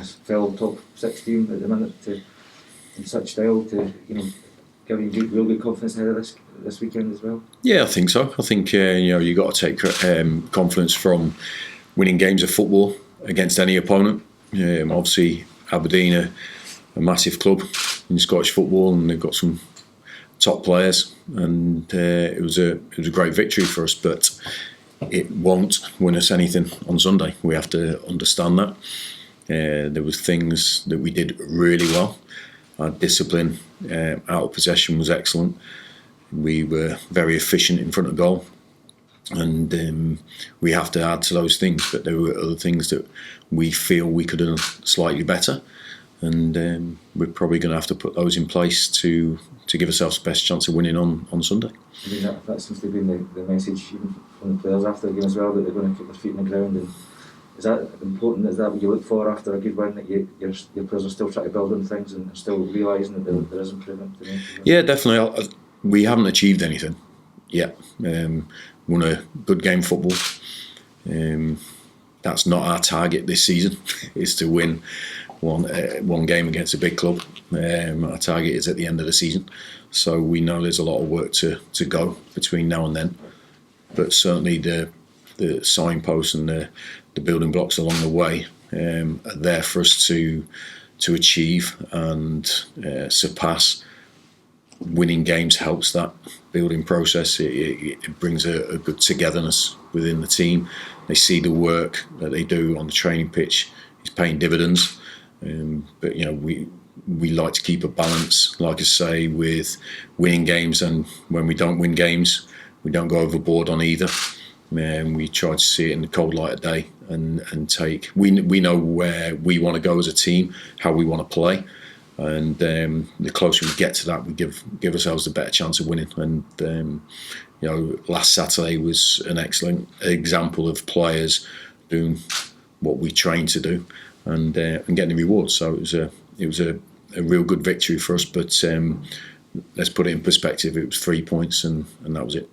a fellow top 6 team at the minute in such style to give you real good confidence ahead of this weekend as well? Yeah, I think so. I think you got to take confidence from winning games of football against any opponent. Obviously, Aberdeen are a massive club in Scottish football, and they've got some top players, and it was a great victory for us. But it won't win us anything on Sunday. We have to understand that. There was things that we did really well. Our discipline out of possession was excellent. We were very efficient in front of goal, and we have to add to those things. But there were other things that we feel we could have done slightly better, and we're probably going to have to put those in place to give ourselves the best chance of winning on Sunday. I mean, that seems to have been the message even from the players after the game as well, that they're going to keep their feet on the ground. And is that important? Is that what you look for after a good win, that your players are still trying to build on things and still realising that there is improvement to make? Yeah, definitely. We haven't achieved anything yet. Won a good game of football. That's not our target this season, is to win one game against a big club. Our target is at the end of the season. So we know there's a lot of work to go between now and then. But certainly the signposts and the building blocks along the way are there for us to achieve and surpass. Winning games helps that building process. It brings a good togetherness within the team. They see the work that they do on the training pitch is paying dividends. But we like to keep a balance, like I say, with winning games, and when we don't win games, we don't go overboard on either. We try to see it in the cold light of day and take. We know where we want to go as a team, how we want to play. And the closer we get to that, we give ourselves a better chance of winning. And last Saturday was an excellent example of players doing what we trained to do and getting the rewards. So it was a real good victory for us. But let's put it in perspective. It was 3 points, and that was it.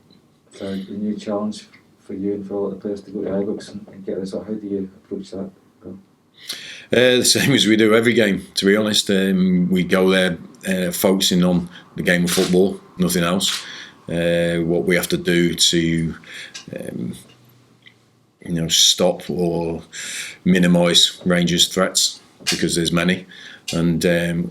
So a new challenge for you and for all the players to go to Ibrox and get this. How do you approach that? The same as we do every game, to be honest. We go there focusing on the game of football, nothing else. What we have to do to stop or minimise Rangers' threats, because there's many, and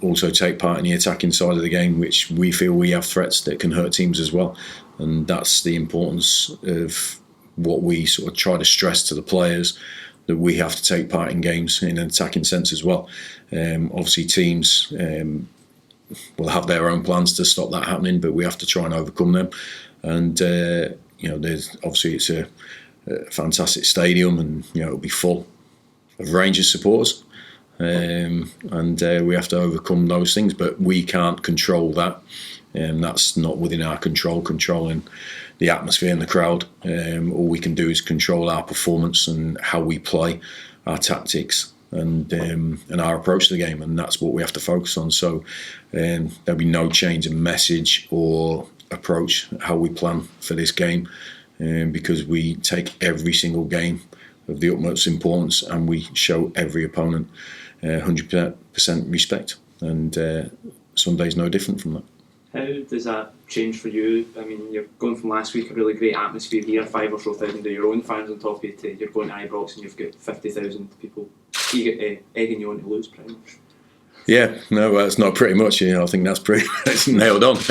also take part in the attacking side of the game, which we feel we have threats that can hurt teams as well. And that's the importance of what we sort of try to stress to the players, that we have to take part in games in an attacking sense as well. Obviously, teams will have their own plans to stop that happening, but we have to try and overcome them. And there's obviously it's a fantastic stadium, and it'll be full of Rangers supporters, and we have to overcome those things. But we can't control that, and that's not within our control. Controlling the atmosphere and the crowd. All we can do is control our performance and how we play, our tactics, and our approach to the game, and that's what we have to focus on. So there'll be no change in message or approach how we plan for this game, because we take every single game of the utmost importance, and we show every opponent 100% respect, and Sunday's no different from that. How does that change for you? I mean, you're going from last week, a really great atmosphere here, 5,000 or so of your own fans on top of it, to you're going to Ibrox and you've got 50,000 people egging you on to lose, pretty much. Yeah, no, it's not pretty much. I think that's it's nailed on. But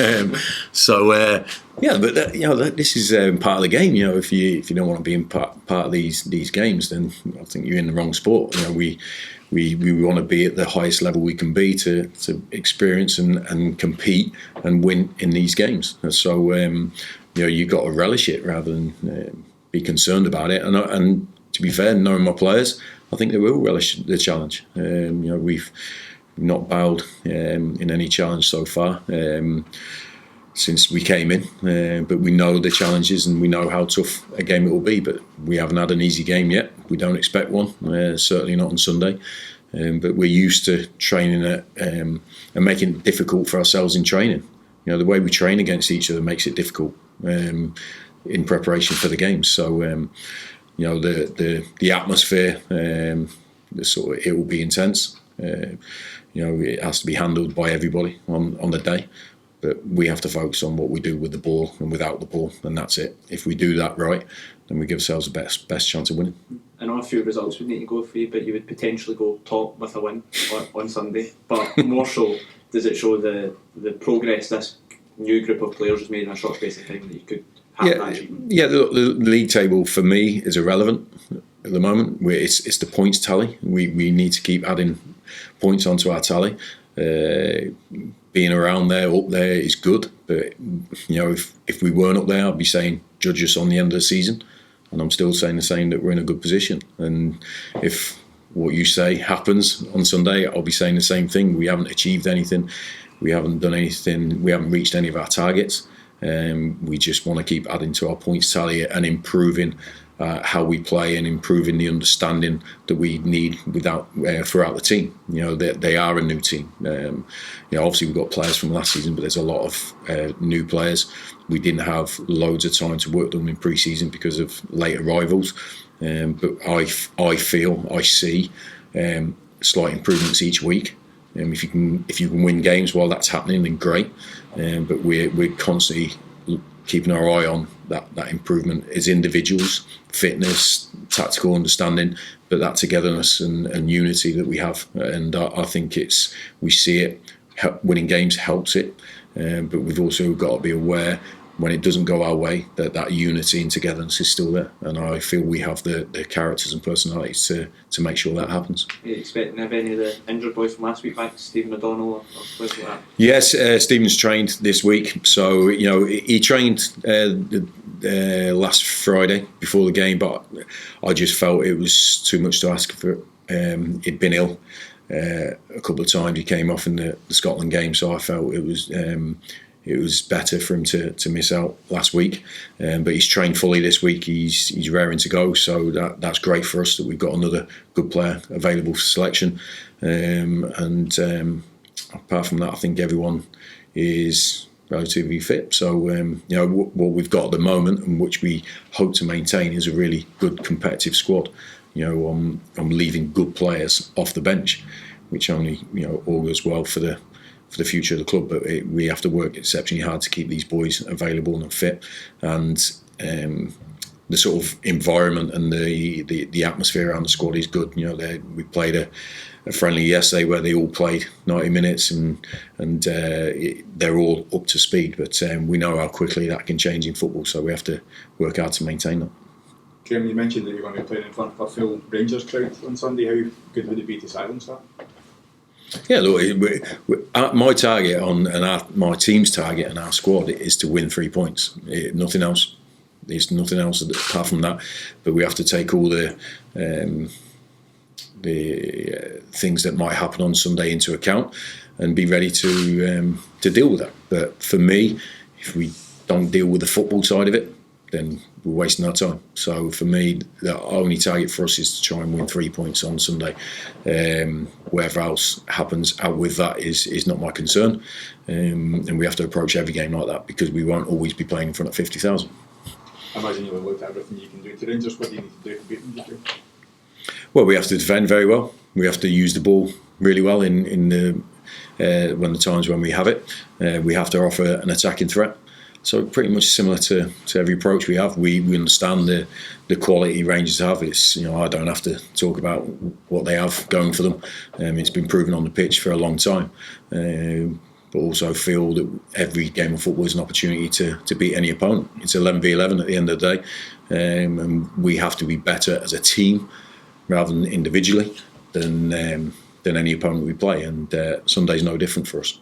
this is part of the game. If you don't want to be in part of these games, then I think you're in the wrong sport. We want to be at the highest level we can be to experience and compete and win in these games. So you've got to relish it rather than be concerned about it. And to be fair, knowing my players, I think they will relish the challenge. We've not bowed in any challenge so far since we came in, but we know the challenges and we know how tough a game it will be. But we haven't had an easy game yet. We don't expect one, certainly not on Sunday. But we're used to training and making it difficult for ourselves in training. The way we train against each other makes it difficult in preparation for the game. So the atmosphere, it will be intense. It has to be handled by everybody on the day. But we have to focus on what we do with the ball and without the ball, and that's it. If we do that right, then we give ourselves the best chance of winning. I know a few results would need to go for you, but you would potentially go top with a win on Sunday. But more so, does it show the progress this new group of players has made in a short space of time that you could have that achievement? Yeah, the league table for me is irrelevant at the moment. It's the points tally. We need to keep adding points onto our tally. Being around there, up there is good, but if we weren't up there, I'd be saying judge us on the end of the season, and I'm still saying the same, that we're in a good position. And if what you say happens on Sunday, I'll be saying the same thing. We haven't achieved anything, we haven't done anything, we haven't reached any of our targets. We just want to keep adding to our points tally and improving how we play and improving the understanding that we need throughout the team. They are a new team. Obviously we've got players from last season, but there's a lot of new players. We didn't have loads of time to work them in pre-season because of late arrivals. But I see slight improvements each week. If you can win games while that's happening, then great. But we're constantly keeping our eye on that improvement as individuals, fitness, tactical understanding, but that togetherness and unity that we have. And I think we see it. Winning games helps it, but we've also got to be aware when it doesn't go our way that unity and togetherness is still there. And I feel we have the characters and personalities to make sure that happens. Are you expecting to have any of the injured boys from last week back, Stephen O'Donnell or players like that? Yes, Stephen's trained this week. So, he trained last Friday before the game, but I just felt it was too much to ask for. He'd been ill a couple of times. He came off in the Scotland game, so I felt it was better for him to miss out last week. But he's trained fully this week. He's raring to go, so that's great for us that we've got another good player available for selection. Apart from that, I think everyone is relatively fit. So what we've got at the moment, and which we hope to maintain, is a really good competitive squad. I'm leaving good players off the bench, which only augurs well for the future of the club. But we have to work exceptionally hard to keep these boys available and fit. And the sort of environment and the atmosphere around the squad is good. We played a friendly yesterday where they all played 90 minutes and they're all up to speed. But we know how quickly that can change in football, so we have to work hard to maintain that. Graham, you mentioned that you're going to be playing in front of a full Rangers crowd on Sunday. How good would it be to silence that? Yeah, look, my target my team's target and our squad is to win 3 points. Nothing else. There's nothing else apart from that. But we have to take all the things that might happen on Sunday into account and be ready to deal with that. But for me, if we don't deal with the football side of it, then we're wasting our time. So for me, the only target for us is to try and win 3 points on Sunday. Whatever else happens out with that is not my concern. And we have to approach every game like that, because we won't always be playing in front of 50,000. I imagine you'll look at everything you can do to Rangers. What do you need to do to beat them? Well, we have to defend very well. We have to use the ball really well in the times when we have it. We have to offer an attacking threat. So pretty much similar to every approach we have. We understand the quality Rangers have. It's I don't have to talk about what they have going for them. It's been proven on the pitch for a long time. But also feel that every game of football is an opportunity to beat any opponent. It's 11v11 at the end of the day, and we have to be better as a team rather than individually than any opponent we play. And Sunday's no different for us.